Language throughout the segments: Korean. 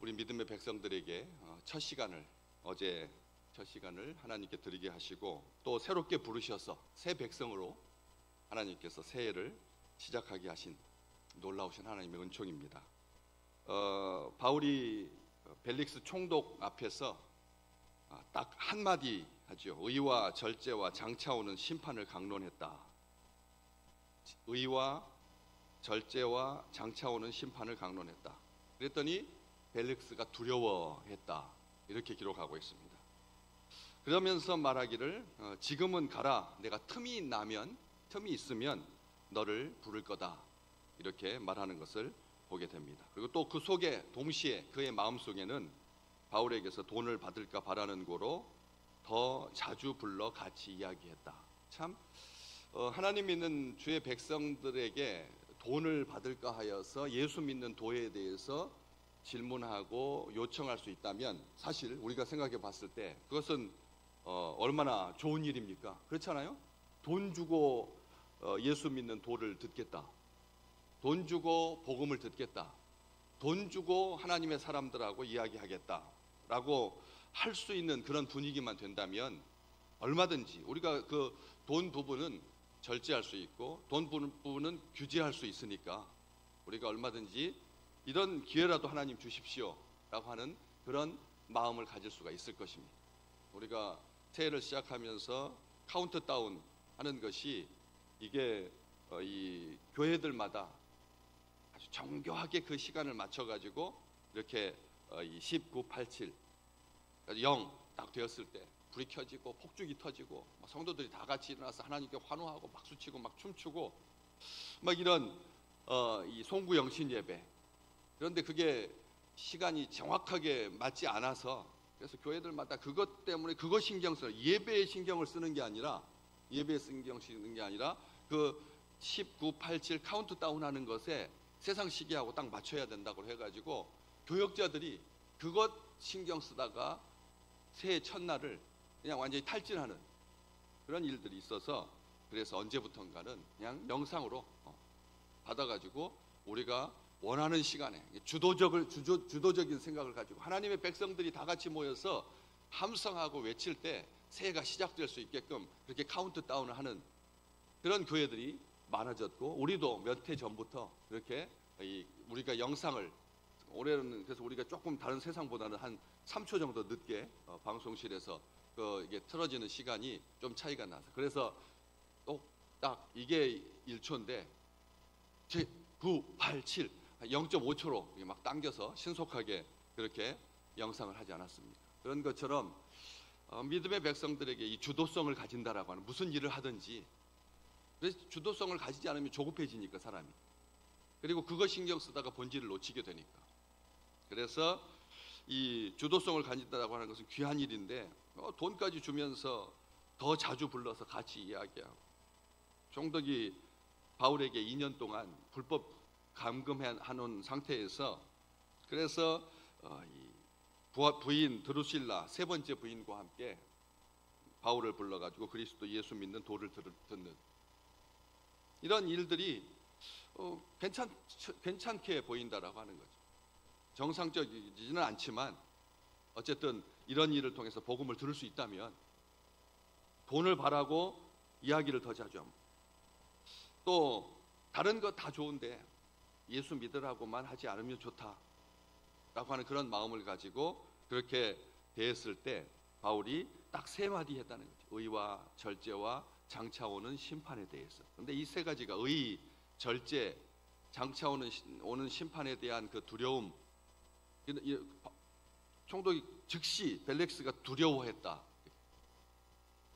우리 믿음의 백성들에게 어제 첫 시간을 하나님께 드리게 하시고 또 새롭게 부르셔서 새 백성으로 하나님께서 새해를 시작하게 하신 놀라우신 하나님의 은총입니다. 바울이 벨릭스 총독 앞에서 딱 한마디 하죠. 의와 절제와 장차오는 심판을 강론했다. 의와 절제와 장차오는 심판을 강론했다. 그랬더니 벨릭스가 두려워했다. 이렇게 기록하고 있습니다. 그러면서 말하기를 지금은 가라. 내가 틈이 있으면 너를 부를 거다. 이렇게 말하는 것을 보게 됩니다. 그리고 또 그 속에 동시에 그의 마음속에는 바울에게서 돈을 받을까 바라는 고로 더 자주 불러 같이 이야기했다. 참 하나님 믿는 주의 백성들에게 돈을 받을까 하여서 예수 믿는 도에 대해서 질문하고 요청할 수 있다면 사실 우리가 생각해 봤을 때 그것은 얼마나 좋은 일입니까? 그렇잖아요? 돈 주고 예수 믿는 도를 듣겠다. 돈 주고 복음을 듣겠다. 돈 주고 하나님의 사람들하고 이야기하겠다라고 할 수 있는 그런 분위기만 된다면 얼마든지 우리가 그 돈 부분은 절제할 수 있고 돈 부분은 규제할 수 있으니까 우리가 얼마든지 이런 기회라도 하나님 주십시오라고 하는 그런 마음을 가질 수가 있을 것입니다. 우리가 새해를 시작하면서 카운트다운 하는 것이 이게 이 교회들마다 아주 정교하게 그 시간을 맞춰가지고 이렇게 19, 87, 0 딱 되었을 때 불이 켜지고 폭죽이 터지고 성도들이 다 같이 일어나서 하나님께 환호하고 박수치고 막 춤추고 막 이런 이 송구 영신 예배. 그런데 그게 시간이 정확하게 맞지 않아서 그래서 교회들마다 그것 때문에 그거 신경 써요. 예배에 신경을 쓰는 게 아니라 그 19, 87 카운트다운 하는 것에 세상 시기하고 딱 맞춰야 된다고 해가지고 교역자들이 그것 신경 쓰다가 새해 첫날을 그냥 완전히 탈진하는 그런 일들이 있어서 그래서 언제부턴가는 그냥 영상으로 받아가지고 우리가 원하는 시간에 주도적인 생각을 가지고 하나님의 백성들이 다 같이 모여서 함성하고 외칠 때 새해가 시작될 수 있게끔 그렇게 카운트다운을 하는 그런 교회들이 많아졌고 우리도 몇 해 전부터 이렇게 우리가 영상을 올해는 그래서 우리가 조금 다른 세상보다는 한 3초 정도 늦게 방송실에서 이게 틀어지는 시간이 좀 차이가 나서 그래서 딱 이게 1초인데 9, 8, 7 0.5초로 막 당겨서 신속하게 그렇게 영상을 하지 않았습니다. 그런 것처럼 믿음의 백성들에게 이 주도성을 가진다라고 하는 무슨 일을 하든지 그래서 주도성을 가지지 않으면 조급해지니까 사람이 그리고 그거 신경 쓰다가 본질을 놓치게 되니까 그래서 이 주도성을 가진다라고 하는 것은 귀한 일인데 돈까지 주면서 더 자주 불러서 같이 이야기하고 총독이 바울에게 2년 동안 불법 감금해놓은 상태에서 그래서 부인 드루실라 세 번째 부인과 함께 바울을 불러가지고 그리스도 예수 믿는 도를 듣는 이런 일들이 괜찮게 보인다라고 하는 거죠. 정상적이지는 않지만 어쨌든 이런 일을 통해서 복음을 들을 수 있다면 돈을 바라고 이야기를 더 자주 합니다. 또 다른 거 다 좋은데 예수 믿으라고만 하지 않으면 좋다라고 하는 그런 마음을 가지고 그렇게 대했을 때 바울이 딱 세 마디 했다는 거죠. 의와 절제와 장차오는 심판에 대해서. 그런데 이 세 가지가 의, 절제, 장차오는 심판에 대한 그 두려움. 총독이 즉시 벨릭스가 두려워했다.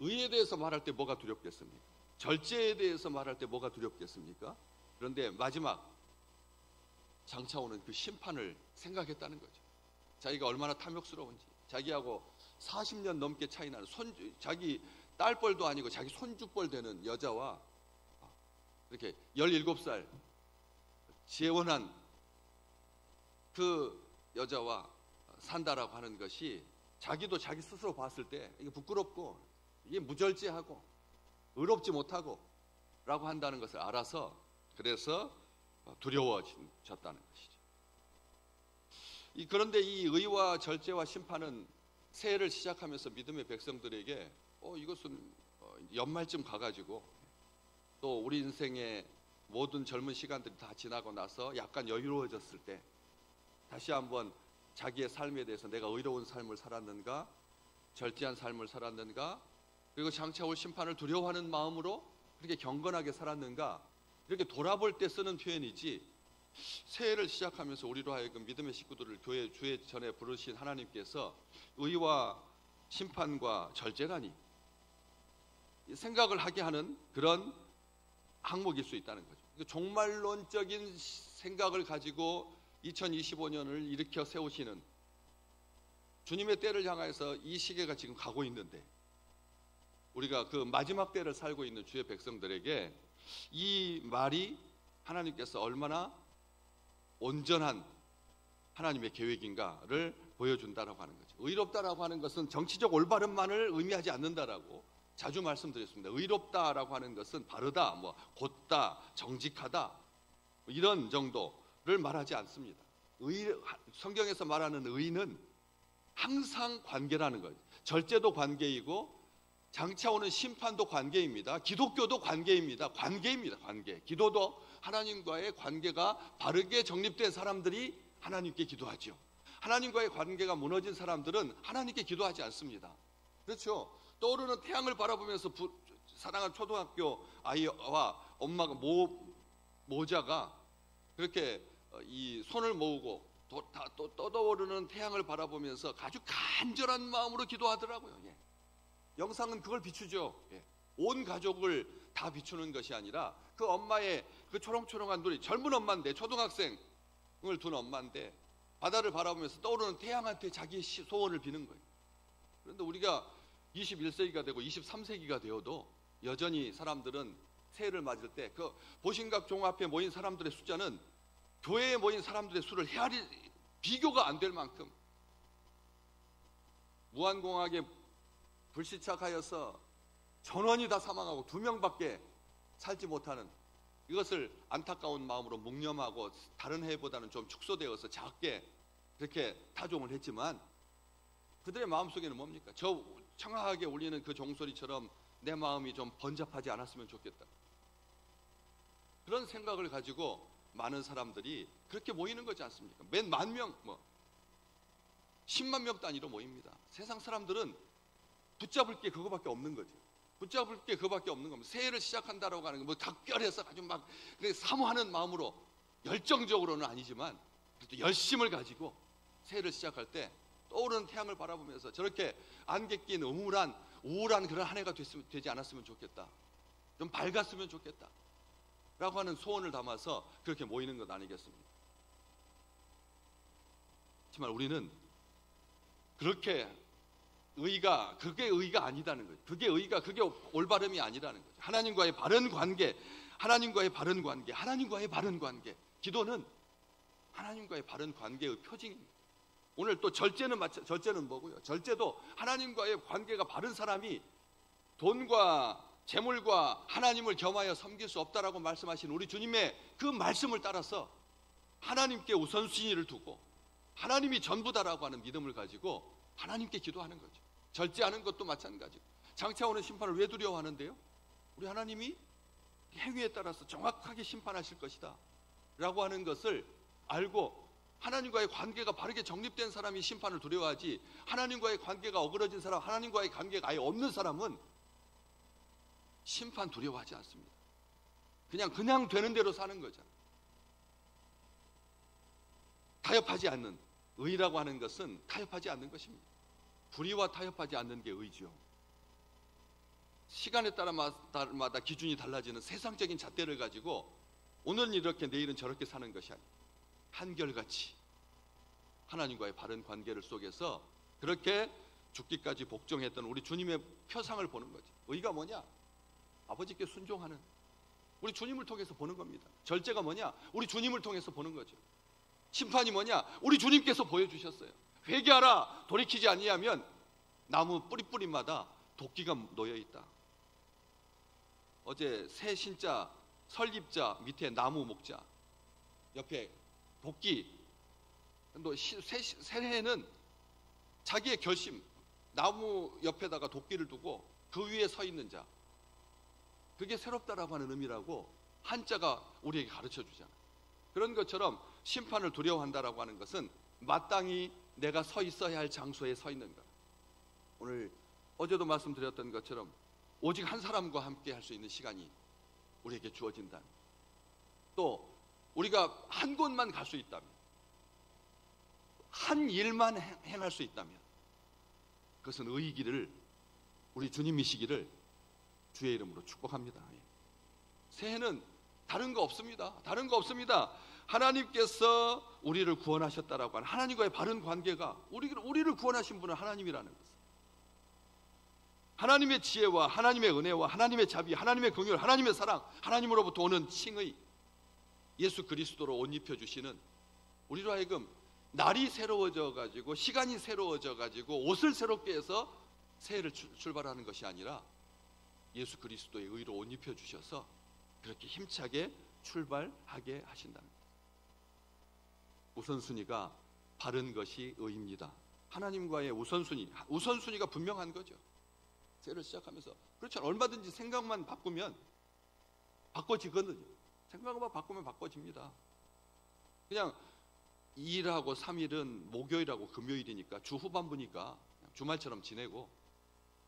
의에 대해서 말할 때 뭐가 두렵겠습니까? 절제에 대해서 말할 때 뭐가 두렵겠습니까? 그런데 마지막 장차오는 그 심판을 생각했다는 거죠. 자기가 얼마나 탐욕스러운지 자기하고 40년 넘게 차이 나는 자기 딸뻘도 아니고 자기 손주뻘 되는 여자와 이렇게 17살 재혼한 그 여자와 산다라고 하는 것이 자기도 자기 스스로 봤을 때 이게 부끄럽고 이게 무절제하고 의롭지 못하고 라고 한다는 것을 알아서 그래서 두려워졌다는 것이죠. 그런데 이 의와 절제와 심판은 새해를 시작하면서 믿음의 백성들에게 이것은 연말쯤 가가지고 또 우리 인생의 모든 젊은 시간들이 다 지나고 나서 약간 여유로워졌을 때 다시 한번 자기의 삶에 대해서 내가 의로운 삶을 살았는가, 절제한 삶을 살았는가, 그리고 장차 올 심판을 두려워하는 마음으로 그렇게 경건하게 살았는가, 이렇게 돌아볼 때 쓰는 표현이지, 새해를 시작하면서 우리로 하여금 믿음의 식구들을 교회 주의 전에 부르신 하나님께서 의와 심판과 절제라니 생각을 하게 하는 그런 항목일 수 있다는 거죠. 종말론적인 생각을 가지고 2025년을 일으켜 세우시는 주님의 때를 향해서 이 시계가 지금 가고 있는데, 우리가 그 마지막 때를 살고 있는 주의 백성들에게 이 말이 하나님께서 얼마나 온전한 하나님의 계획인가를 보여준다라고 하는 거죠. 의롭다라고 하는 것은 정치적 올바름만을 의미하지 않는다라고 자주 말씀드렸습니다. 의롭다라고 하는 것은 바르다, 곧다, 정직하다, 이런 정도를 말하지 않습니다. 성경에서 말하는 의는 항상 관계라는 거예요. 절제도 관계이고 장차 오는 심판도 관계입니다. 기독교도 관계입니다. 관계. 기도도 하나님과의 관계가 바르게 정립된 사람들이 하나님께 기도하죠. 하나님과의 관계가 무너진 사람들은 하나님께 기도하지 않습니다. 그렇죠? 떠오르는 태양을 바라보면서 사랑하는 초등학교 아이와 엄마가 모자가 그렇게 이 손을 모으고 또 떠오르는 태양을 바라보면서 아주 간절한 마음으로 기도하더라고요. 예. 영상은 그걸 비추죠. 예. 온 가족을 다 비추는 것이 아니라 그 엄마의 그 초롱초롱한 눈이, 젊은 엄마인데, 초등학생을 둔 엄마인데 바다를 바라보면서 떠오르는 태양한테 자기의 소원을 비는 거예요. 그런데 우리가 21세기가 되고 23세기가 되어도 여전히 사람들은 새해를 맞을 때 그 보신각 종 앞에 모인 사람들의 숫자는 교회에 모인 사람들의 수를 비교가 안 될 만큼, 무한공학에 불시착하여서 전원이 다 사망하고 2명밖에 살지 못하는 이것을 안타까운 마음으로 묵념하고 다른 해보다는 좀 축소되어서 작게 그렇게 타종을 했지만, 그들의 마음속에는 뭡니까? 저 청아하게 울리는 그 종소리처럼 내 마음이 좀 번잡하지 않았으면 좋겠다, 그런 생각을 가지고 많은 사람들이 그렇게 모이는 거지 않습니까? 맨 10,000명, 10만 명 단위로 모입니다. 세상 사람들은 붙잡을 게 그거밖에 없는 거죠. 붙잡을 게 그거밖에 없는 겁니다. 새해를 시작한다라고 하는 거, 각별해서 아주 막 사모하는 마음으로, 열정적으로는 아니지만 그래도 열심을 가지고 새해를 시작할 때 떠오르는 태양을 바라보면서 저렇게 안개 낀 우울한 그런 한 해가 되지 않았으면 좋겠다, 좀 밝았으면 좋겠다 라고 하는 소원을 담아서 그렇게 모이는 것 아니겠습니까? 하지만 우리는 그게 의가 아니다는 거예요. 그게 올바름이 아니라는 거죠. 하나님과의 바른 관계, 기도는 하나님과의 바른 관계의 표징입니다. 오늘 또 절제는 뭐고요? 절제도 하나님과의 관계가 바른 사람이 돈과 재물과 하나님을 겸하여 섬길 수 없다라고 말씀하신 우리 주님의 그 말씀을 따라서 하나님께 우선순위를 두고 하나님이 전부다라고 하는 믿음을 가지고 하나님께 기도하는 거죠. 절제하는 것도 마찬가지고, 장차 오는 심판을 왜 두려워하는데요? 우리 하나님이 행위에 따라서 정확하게 심판하실 것이다 라고 하는 것을 알고, 하나님과의 관계가 바르게 정립된 사람이 심판을 두려워하지, 하나님과의 관계가 어그러진 사람, 하나님과의 관계가 아예 없는 사람은 심판 두려워하지 않습니다. 그냥 되는 대로 사는 거죠. 타협하지 않는, 의라고 하는 것은 타협하지 않는 것입니다. 불의와 타협하지 않는 게 의죠. 시간에 따라마다 기준이 달라지는 세상적인 잣대를 가지고 오늘은 이렇게 내일은 저렇게 사는 것이 아니에요. 한결같이 하나님과의 바른 관계를 속에서 그렇게 죽기까지 복종했던 우리 주님의 표상을 보는 거죠. 의가 뭐냐? 아버지께 순종하는, 우리 주님을 통해서 보는 겁니다. 절제가 뭐냐? 우리 주님을 통해서 보는 거죠. 심판이 뭐냐? 우리 주님께서 보여주셨어요. 회개하라, 돌이키지 아니하면 나무 뿌리뿌리마다 도끼가 놓여있다. 어제 새 신자 설립자 밑에 나무 목자 옆에 도끼, 또 새해는 자기의 결심, 나무 옆에다가 도끼를 두고 그 위에 서 있는 자, 그게 새롭다라고 하는 의미라고 한자가 우리에게 가르쳐 주잖아요. 그런 것처럼 심판을 두려워한다라고 하는 것은 마땅히 내가 서 있어야 할 장소에 서 있는 것. 오늘 어제도 말씀드렸던 것처럼 오직 한 사람과 함께 할 수 있는 시간이 우리에게 주어진다. 또 우리가 한 곳만 갈 수 있다면, 한 일만 행할 수 있다면, 그것은 의이기를, 우리 주님이시기를 주의 이름으로 축복합니다. 새해는 다른 거 없습니다. 다른 거 없습니다. 하나님께서 우리를 구원하셨다라고 하는 하나님과의 바른 관계가, 우리를 구원하신 분은 하나님이라는 것. 하나님의 지혜와 하나님의 은혜와 하나님의 자비, 하나님의 긍휼, 하나님의 사랑, 하나님으로부터 오는 칭의, 예수 그리스도로 옷 입혀주시는, 우리로 하여금 날이 새로워져 가지고, 시간이 새로워져 가지고 옷을 새롭게 해서 새해를 출발하는 것이 아니라 예수 그리스도의 의로 옷 입혀주셔서 그렇게 힘차게 출발하게 하신다는 것. 우선순위가 바른 것이 의입니다. 하나님과의 우선순위가 분명한 거죠. 새해를 시작하면서. 그렇죠. 얼마든지 생각만 바꾸면 바꿔지거든요. 생각만 바꾸면 바꿔집니다. 그냥 2일하고 3일은 목요일하고 금요일이니까 주 후반부니까 주말처럼 지내고,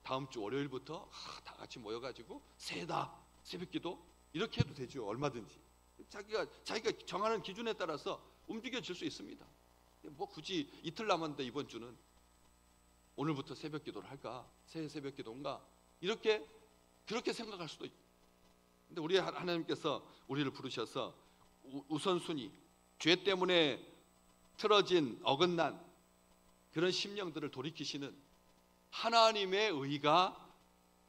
다음 주 월요일부터 다 같이 모여가지고 새해다, 새벽기도, 이렇게 해도 되죠. 얼마든지 자기가 정하는 기준에 따라서 움직여질 수 있습니다. 뭐 굳이 이틀 남았는데 이번 주는 오늘부터 새벽기도를 할까, 새해 새벽기도인가, 그렇게 생각할 수도 있고. 근데 우리 하나님께서 우리를 부르셔서 우선순위, 죄 때문에 틀어진 어긋난 그런 심령들을 돌이키시는 하나님의 의가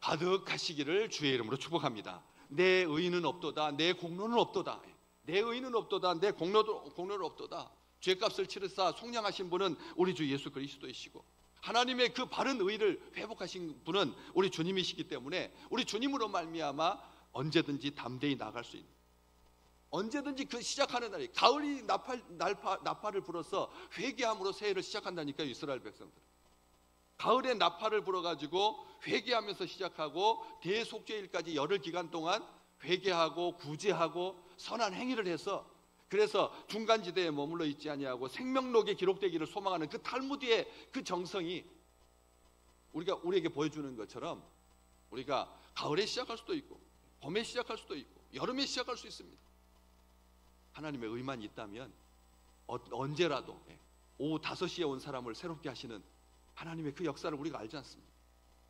가득하시기를 주의 이름으로 축복합니다. 내 의는 없도다, 내 공로는 없도다, 내 의는 없도다, 내 공로는 없도다. 죄값을 치르사 속량하신 분은 우리 주 예수 그리스도이시고, 하나님의 그 바른 의를 회복하신 분은 우리 주님이시기 때문에 우리 주님으로 말미암아 언제든지 담대히 나갈 수 있는, 언제든지 그 시작하는 날이, 가을이 나팔을 불어서 회개함으로 새해를 시작한다니까요. 이스라엘 백성들 가을에 나팔을 불어가지고 회개하면서 시작하고, 대속죄일까지 열흘 기간 동안 회개하고 구제하고 선한 행위를 해서, 그래서 중간지대에 머물러 있지 아니하고 생명록에 기록되기를 소망하는 그 탈무드의 그 정성이 우리에게 보여주는 것처럼, 우리가 가을에 시작할 수도 있고 봄에 시작할 수도 있고 여름에 시작할 수 있습니다. 하나님의 의만 있다면 언제라도 오후 5시에 온 사람을 새롭게 하시는 하나님의 그 역사를 우리가 알지 않습니까?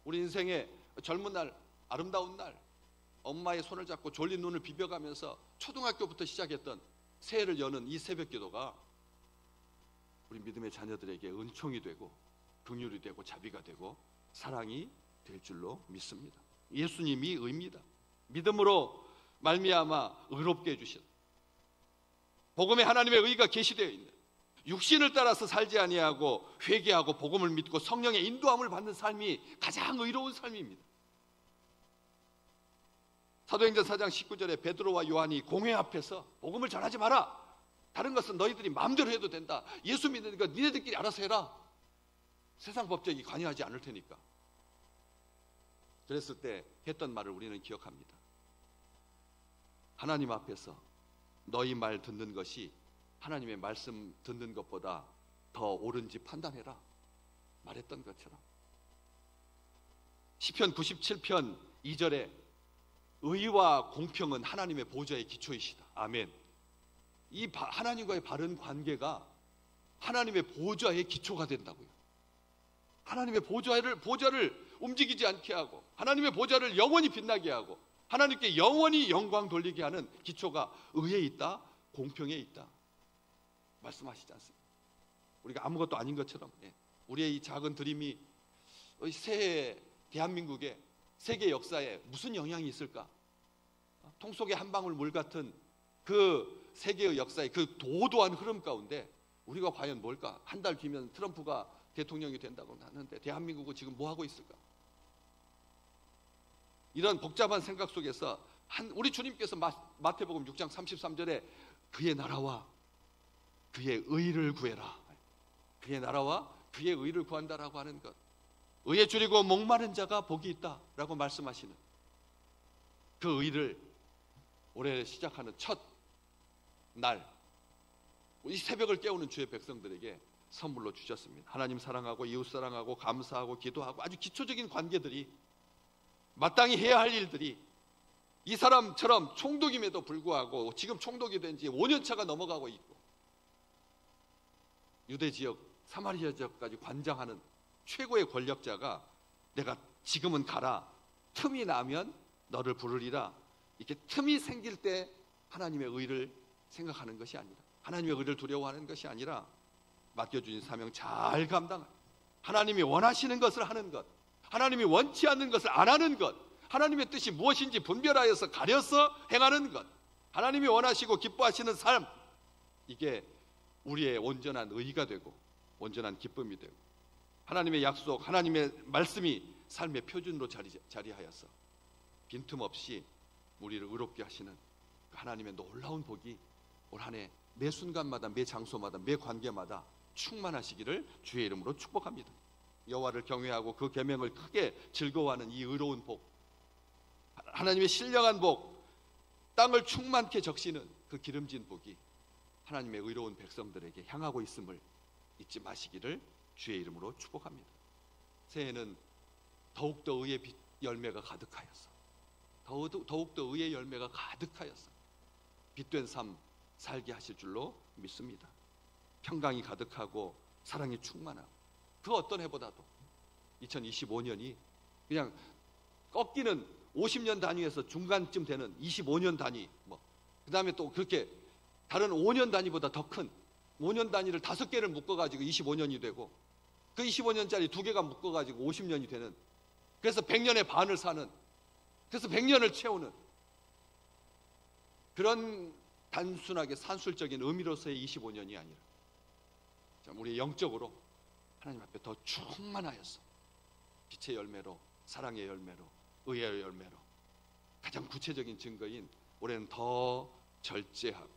우리 인생의 젊은 날, 아름다운 날, 엄마의 손을 잡고 졸린 눈을 비벼가면서 초등학교부터 시작했던 새해를 여는 이 새벽기도가 우리 믿음의 자녀들에게 은총이 되고 긍휼이 되고 자비가 되고 사랑이 될 줄로 믿습니다. 예수님이 의입니다. 믿음으로 말미암아 의롭게 해주신, 복음에 하나님의 의가 계시되어 있는, 육신을 따라서 살지 아니하고 회개하고 복음을 믿고 성령의 인도함을 받는 삶이 가장 의로운 삶입니다. 사도행전 4장 19절에 베드로와 요한이 공회 앞에서 복음을 전하지 마라, 다른 것은 너희들이 마음대로 해도 된다, 예수 믿으니까 니네들끼리 알아서 해라, 세상 법적이 관여하지 않을 테니까. 그랬을 때 했던 말을 우리는 기억합니다. 하나님 앞에서 너희 말 듣는 것이 하나님의 말씀 듣는 것보다 더 옳은지 판단해라 말했던 것처럼, 시편 97편 2절에 의와 공평은 하나님의 보좌의 기초이시다. 아멘. 이 하나님과의 바른 관계가 하나님의 보좌의 기초가 된다고요. 하나님의 보좌를 움직이지 않게 하고, 하나님의 보좌를 영원히 빛나게 하고, 하나님께 영원히 영광 돌리게 하는 기초가 의에 있다, 공평에 있다 말씀하시지 않습니까? 우리가 아무것도 아닌 것처럼 우리의 이 작은 드림이 새해 대한민국의 세계 역사에 무슨 영향이 있을까? 통 속의 한 방울 물 같은 그 세계의 역사의 그 도도한 흐름 가운데 우리가 과연 뭘까? 한 달 뒤면 트럼프가 대통령이 된다고 하는데 대한민국은 지금 뭐 하고 있을까? 이런 복잡한 생각 속에서 우리 주님께서 마태복음 6장 33절에 그의 나라와 그의 의를 구해라, 그의 나라와 그의 의를 구한다라고 하는 것, 의에 줄이고 목마른 자가 복이 있다라고 말씀하시는 그 의를 올해 시작하는 첫 날, 이 새벽을 깨우는 주의 백성들에게 선물로 주셨습니다. 하나님 사랑하고 이웃 사랑하고 감사하고 기도하고 아주 기초적인 관계들이, 마땅히 해야 할 일들이 이 사람처럼 총독임에도 불구하고 지금 총독이 된 지 5년 차가 넘어가고 있고, 유대 지역 사마리아 지역까지 관장하는 최고의 권력자가 내가 지금은 가라, 틈이 나면 너를 부르리라, 이렇게 틈이 생길 때 하나님의 의를 생각하는 것이 아니라, 하나님의 의를 두려워하는 것이 아니라 맡겨주신 사명 잘 감당하는, 하나님이 원하시는 것을 하는 것, 하나님이 원치 않는 것을 안 하는 것, 하나님의 뜻이 무엇인지 분별하여서 가려서 행하는 것, 하나님이 원하시고 기뻐하시는 삶, 이게 우리의 온전한 의가 되고 온전한 기쁨이 되고 하나님의 약속, 하나님의 말씀이 삶의 표준으로 자리하여서 빈틈없이 우리를 의롭게 하시는 하나님의 놀라운 복이 올 한 해 매 순간마다, 매 장소마다, 매 관계마다 충만하시기를 주의 이름으로 축복합니다. 여호와를 경외하고 그 계명을 크게 즐거워하는 이 의로운 복, 하나님의 신령한 복, 땅을 충만케 적시는 그 기름진 복이 하나님의 의로운 백성들에게 향하고 있음을 잊지 마시기를 주의 이름으로 축복합니다. 새해는 더욱더 의의 열매가 가득하여서, 더욱더 의의 열매가 가득하여서 빛된 삶 살게 하실 줄로 믿습니다. 평강이 가득하고 사랑이 충만하고, 그 어떤 해보다도 2025년이 그냥 꺾이는 50년 단위에서 중간쯤 되는 25년 단위, 그 다음에 또 그렇게 다른 5년 단위보다 더 큰 5년 단위를 5개를 묶어가지고 25년이 되고, 그 25년짜리 2개가 묶어가지고 50년이 되는, 그래서 100년의 반을 사는, 그래서 100년을 채우는 그런 단순하게 산술적인 의미로서의 25년이 아니라 우리 영적으로 하나님 앞에 더 충만하여서 빛의 열매로, 사랑의 열매로, 의의 열매로, 가장 구체적인 증거인 올해는 더 절제하고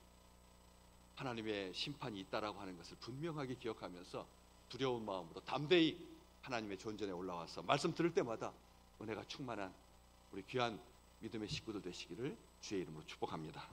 하나님의 심판이 있다라고 하는 것을 분명하게 기억하면서 두려운 마음으로 담대히 하나님의 존전에 올라와서 말씀 들을 때마다 은혜가 충만한 우리 귀한 믿음의 식구들 되시기를 주의 이름으로 축복합니다.